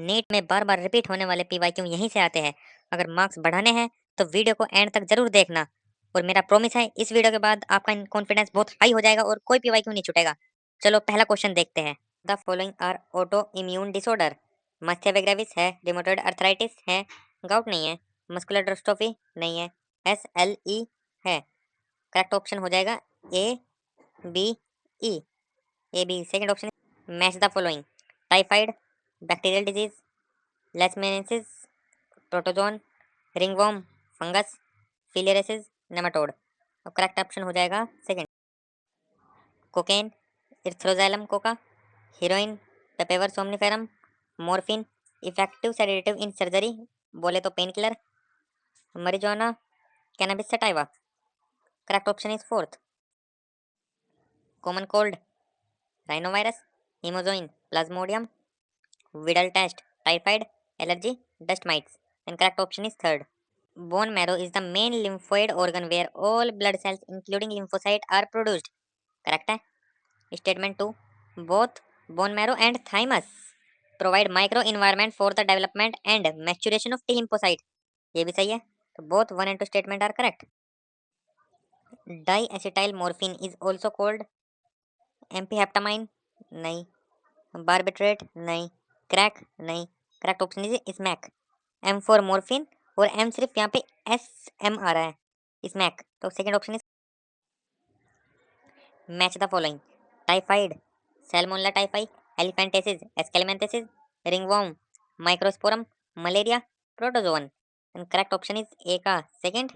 NEET में बार बार repeat होने वाले पीवाईक्यू यहीं से आते हैं। अगर मार्क्स बढ़ाने हैं तो वीडियो को एंड तक जरूर देखना। और मेरा प्रॉमिस है इस वीडियो के बाद आपका कॉन्फिडेंस बहुत हाई हो जाएगा और कोई पीवाईक्यू नहीं छूटेगा। चलो पहला क्वेश्चन देखते हैं। The following are auto immune disorder. Myasthenia gravis है, रिमोटॉइड अर्थराइटिस है, गाउट नहीं है, मस्कुलर डिस्ट्रोफी नहीं है, SLE है। करेक्ट ऑप्शन हो जाएगा A B E. A B second option. Match the following. Typhoid, bacterial disease, leishmaniasis, protozoan, ringworm, fungus, filariasis, nematode. तो करेक्ट ऑप्शन हो जाएगा second. Cocaine, erythroxylum coca, heroin, papaver somniferum, morphine, effective sedative in surgery, बोले तो pain killer, marijuana, cannabis sativa. Correct option is fourth. Common cold, rhinovirus, haemozoin, plasmodium, Widal test, typhoid, allergy, dust mites. And correct option is third. Bone marrow is the main lymphoid organ where all blood cells including lymphocyte are produced. Correct है? Statement 2. Both bone marrow and thymus provide micro environment for the development and maturation of T lymphocyte. ये भी सही है। तो both 1 and 2 statement are correct. Diacetyl morphine is also called amphetamine. नहीं। Barbiturate नहीं। Crack नहीं। Correct option is smack. M for morphine और M सिर्फ यहाँ पे SM आ रहा है, स्मैक। तो second option is match the following. Typhoid, salmonella typhi, elephantiasis, aschelminthes, ringworm, microsporum, malaria, protozoan. And correct option is A का second,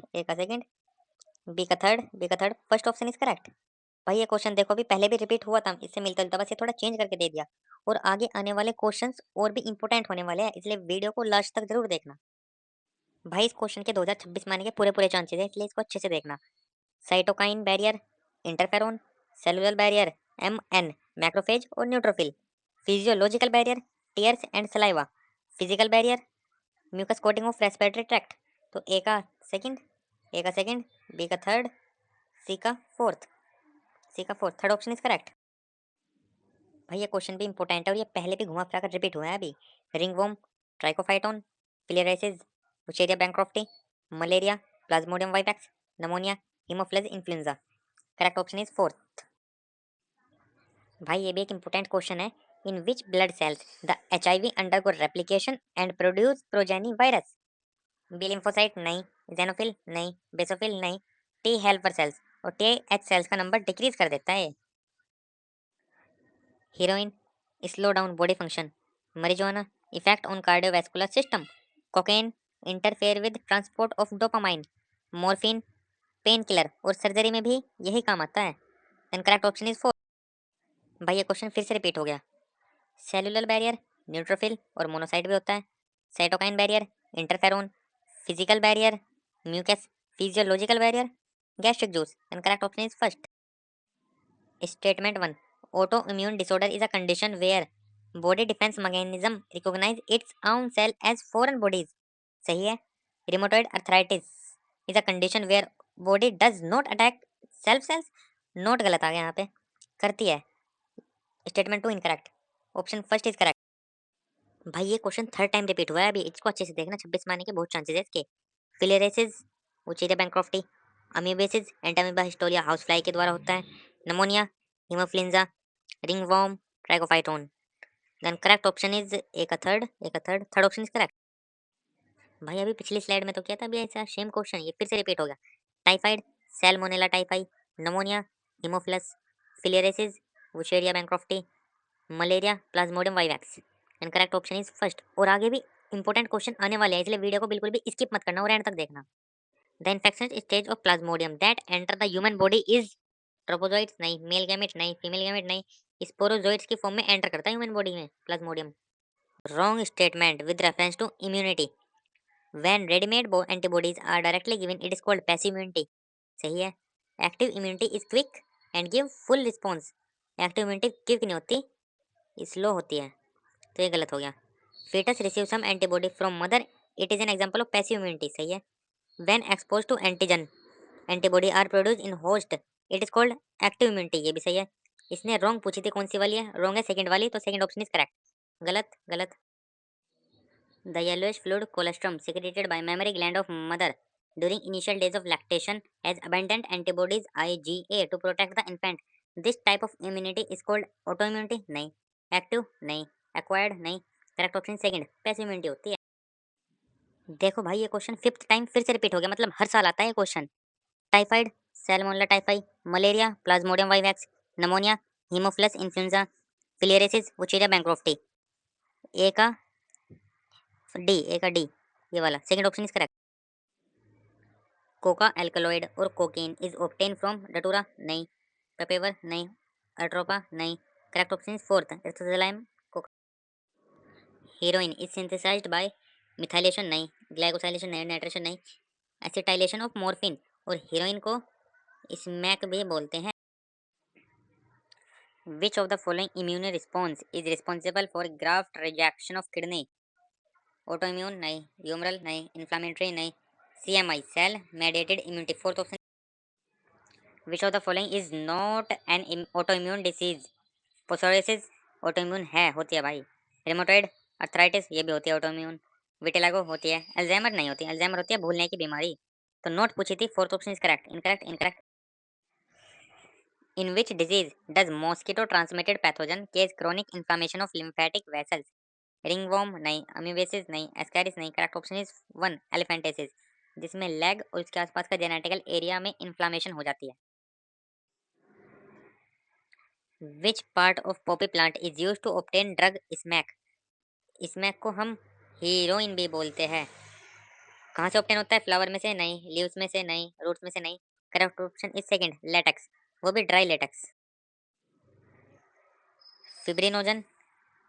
B का third, first option is correct. भाई ये क्वेश्चन देखो, अभी पहले भी रिपीट हुआ था, इससे मिलता जुलता, बस ये थोड़ा चेंज करके दे दिया। और आगे आने वाले क्वेश्चंस और भी इंपॉर्टेंट होने वाले हैं, इसलिए वीडियो को लास्ट तक जरूर देखना। भाई इस क्वेश्चन के 2026 में आने के पूरे पूरे चांसेस है, इसलिए इसको अच्छे से देखना। Cytokine barrier, interferon, cellular barrier, MN, macrophage और neutrophil. Physiological barrier, tears and saliva. Physical barrier, mucus coating of respiratory tract. तो ए का सेकंड, बी का थर्ड, सी का fourth, third option is correct. भाई ये क्वेश्चन भी important है और ये पहले भी घुमा फिरा कर रिपीट हुआ है अभी। Ringworm, trichophyton, filariasis, wuchereria bancrofti, malaria, plasmodium vivax, pneumonia, haemophilus influenza. Correct option is fourth. भाई ये भी एक इंपॉर्टेंट क्वेश्चन है। In which blood cells the HIV undergo replication and produce progeny virus. B lymphocyte नहीं, जेनोफिल नहीं, basophil नहीं, T helper cells. और TH सेल्स का नंबर डिक्रीज कर देता है। Heroin, slow down body function, marijuana, effect on cardiovascular system, cocaine, interfere with transport of dopamine, morphine, pain killer और सर्जरी में भी यही काम आता है। And correct option is four. भाई ये क्वेश्चन फिर से रिपीट हो गया। सेलुलर बैरियर, न्यूट्रोफिल और मोनोसाइट भी होता है। Cytokine barrier, interferon, physical barrier, mucus, physiological barrier, gastric juice. And correct option is first. Statement 1. Auto immune disorder is a condition where body defence mechanism recognise its own cell as foreign bodies. सही है। Rheumatoid arthritis is a condition where body does not attack self cells. Not गलत आ गया यहाँ पे, करती है। Statement 2 incorrect. Option first is correct. भाई ये क्वेश्चन थर्ड टाइम रिपीट हुआ है अभी, इसको अच्छे से देखना, 26 में आने के बहुत चांसेस है इसके। Filariasis, wuchereria bancrofti, amoebiasis, entamoeba histolytica house fly के द्वारा होता है। नमोनिया, हीमोफ्लुएंजा, ringworm, trichophyton. Then correct option is third option is correct. भाई अभी पिछली स्लाइड में तो किया था, अभी ऐसा सेम क्वेश्चन ये फिर से रिपीट हो गया। Typhoid, salmonella typhi, pneumonia, haemophilus, filariasis, wuchereria bancrofti, malaria, plasmodium vivax. And correct option is first. और आगे भी इंपॉर्टेंट क्वेश्चन आने वाले हैं, इसलिए वीडियो को बिल्कुल भी स्किप मत करना और एंड तक देखना। The infection stage of plasmodium that enter the human body is trophozoites नहीं, मेल गैमेट नहीं, फीमेल गैमेट नहीं, स्पोरोजोइट्स की फॉर्म में एंटर करता है ह्यूमन बॉडी में plasmodium. Wrong statement with reference to immunity. When readymade antibodies are directly given it is called passive immunity. सही है। Active immunity is quick and give full response. Active immunity quick नहीं होती, slow होती है, तो ये गलत हो गया। fetus receive some antibody from mother, it is an example of passive immunity। सही है। when exposed to antigen antibody are produced in host, it is called active immunity। ये भी सही है। इसने रॉन्ग पूछी थी, कौन सी वाली है? रॉन्ग है सेकंड वाली, तो सेकंड ऑप्शन इज करेक्ट। गलत गलत। The yellowish fluid colostrum secreted by mammary gland of mother during initial days of lactation has abundant antibodies IgA to protect the infant. This type of immunity is called autoimmunity नहीं, active नहीं, acquired नहीं, correct option second, passive immunity होती है। देखो भाई ये question fifth time फिर से रिपीट हो गया, मतलब हर साल आता है ये question. Typhoid, salmonella typhi, malaria, plasmodium vivax, pneumonia, haemophilus influenza, filariasis, wuchereria bancrofti. A का डी, ये वाला second option is correct. Coca alkaloid और cocaine is obtain from datura नहीं, पेपेवर नहीं, अट्रोपा नहीं, correct option is fourth erythroxylum coca. Heroin is synthesized by methylation नहीं, glycosylation नहीं, nitration नहीं, एसिटाइलेशन ऑफ मॉर्फिन, और हीरोइन को स्मैक भी बोलते हैं। Which of the following immune response is responsible for graft rejection of kidney? Autoimmune नहीं, humoral नहीं, इन्फ्लामेटरी नहीं, CMI cell mediated immunity, fourth option. Which of the following is not an autoimmune disease? Psoriasis autoimmune है, होती है भाई। Rheumatoid arthritis ये भी होती है ऑटोइम्यून। विटिलागो होती है। अल्जाइमर नहीं होती, अल्जाइमर होती है भूलने की बीमारी। तो नोट पूछी थी, fourth option is correct. Incorrect incorrect. In which disease does mosquito transmitted pathogen causes chronic inflammation of lymphatic vessels? Ringworm नहीं, अमीबेसिस नहीं, एस्कैरिस नहीं, correct option is one elephantiasis, जिसमें लेग और उसके आसपास का जेनेटिकल एरिया में इन्फ्लामेशन हो जाती है। Which part of poppy plant is use to obtain drug smack? Smack को हम हीरोइन भी बोलते हैं। कहाँ से ऑब्टेन होता है? फ्लावर में से नहीं, लीव्स में से नहीं, रूट्स में से नहीं, correct option is second latex, वो भी dry latex. Fibrinogen,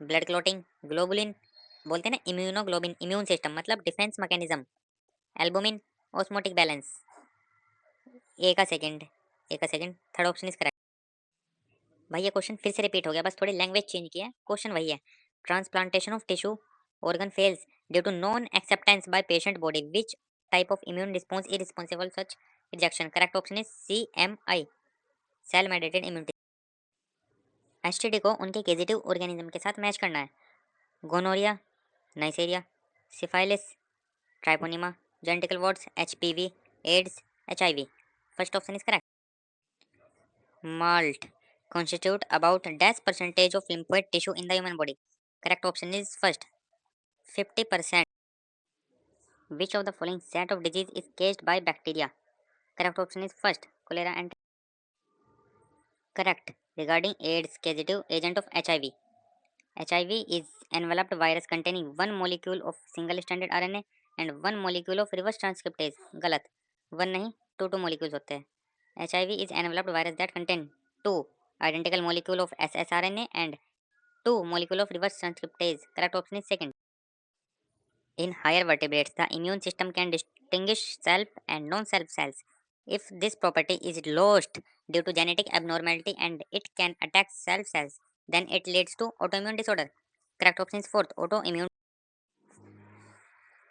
blood clotting, globulin, बोलते हैं ना इम्यूनोग्लोबिन, इम्यून सिस्टम मतलब defence mechanism, albumin, osmotic balance. A का second third option is correct. भाई ये क्वेश्चन फिर से रिपीट हो गया, बस थोड़ी लैंग्वेज चेंज किया है, क्वेश्चन वही है। Transplantation of tissue organ fails due to non acceptance by patient body, which type of immune response is responsible such rejection? Correct option is CMI cell mediated immunity। STD को उनके causative organism के साथ match करना है। Gonorrhoea, neisseria, syphilis, treponema, genital warts, HPV, AIDS, HIV। First option is correct. Malt constitute about dash percentage of lymphoid tissue in the human body? Correct option is first 50%. Which of the following set of disease is caused by bacteria? Correct option is first cholera and correct. Regarding AIDS causative agent of HIV. HIV is enveloped virus containing one molecule of single stranded RNA and one molecule of reverse transcriptase. गलत, one नहीं to molecules होते हैं। HIV is enveloped virus that contain two identical molecule of ssRNA and two molecule of reverse transcriptase. Correct option is second. In higher vertebrates, the immune system can distinguish self and non-self cells. If this property is lost due to genetic abnormality and it can attack self cells, then it leads to autoimmune disorder. Correct option is fourth, autoimmune.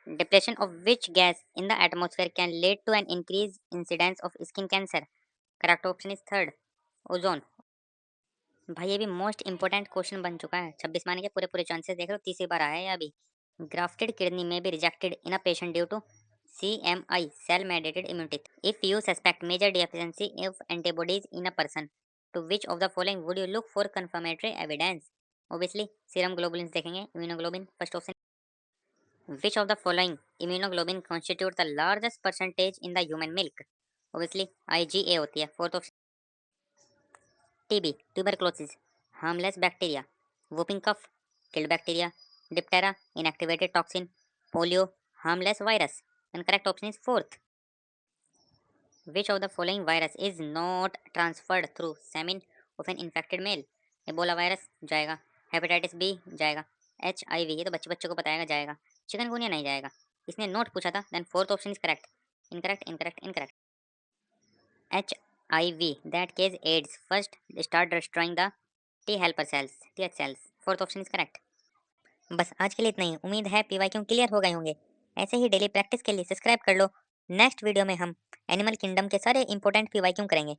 Depletion of which gas in the atmosphere can lead to an increased incidence of skin cancer? Correct option is third, ozone. भाई ये भी most important question बन चुका है। 26 माने के पूरे पूरे चांसेस देख लो, तीसरी बार आया है अभी। ग्राफ्टेड किडनी में भी rejected in a patient due to CMI cell mediated immunity. If you suspect major deficiency of antibodies in a person, to which of the following would you look for confirmatory evidence? Obviously serum globulins देखेंगे, immunoglobulin first option. Which of the following immunoglobulin constitute the largest percentage in the human milk? Obviously IgA होती है, fourth option. TB, tuberculosis, harmless bacteria, whooping cough, killed bacteria, diphtheria, inactivated toxin, polio, harmless virus. And correct option is fourth. Which of the following virus is not transferred through semen of an infected male? Ebola virus जाएगा, hepatitis B जाएगा, HIV ये तो बच्चे बच्चों को बताएगा जाएगा, chikungunya नहीं जाएगा। इसने नोट पूछा था, then fourth option is correct. Incorrect incorrect incorrect. HIV that cause AIDS first start destroying the T helper cells, TH cells. Fourth option is correct. बस आज के लिए इतना ही। उम्मीद है PYQ क्लियर हो गए होंगे। ऐसे ही डेली प्रैक्टिस के लिए सब्सक्राइब कर लो। नेक्स्ट वीडियो में हम एनिमल किंगडम के सारे इंपॉर्टेंट PYQ करेंगे।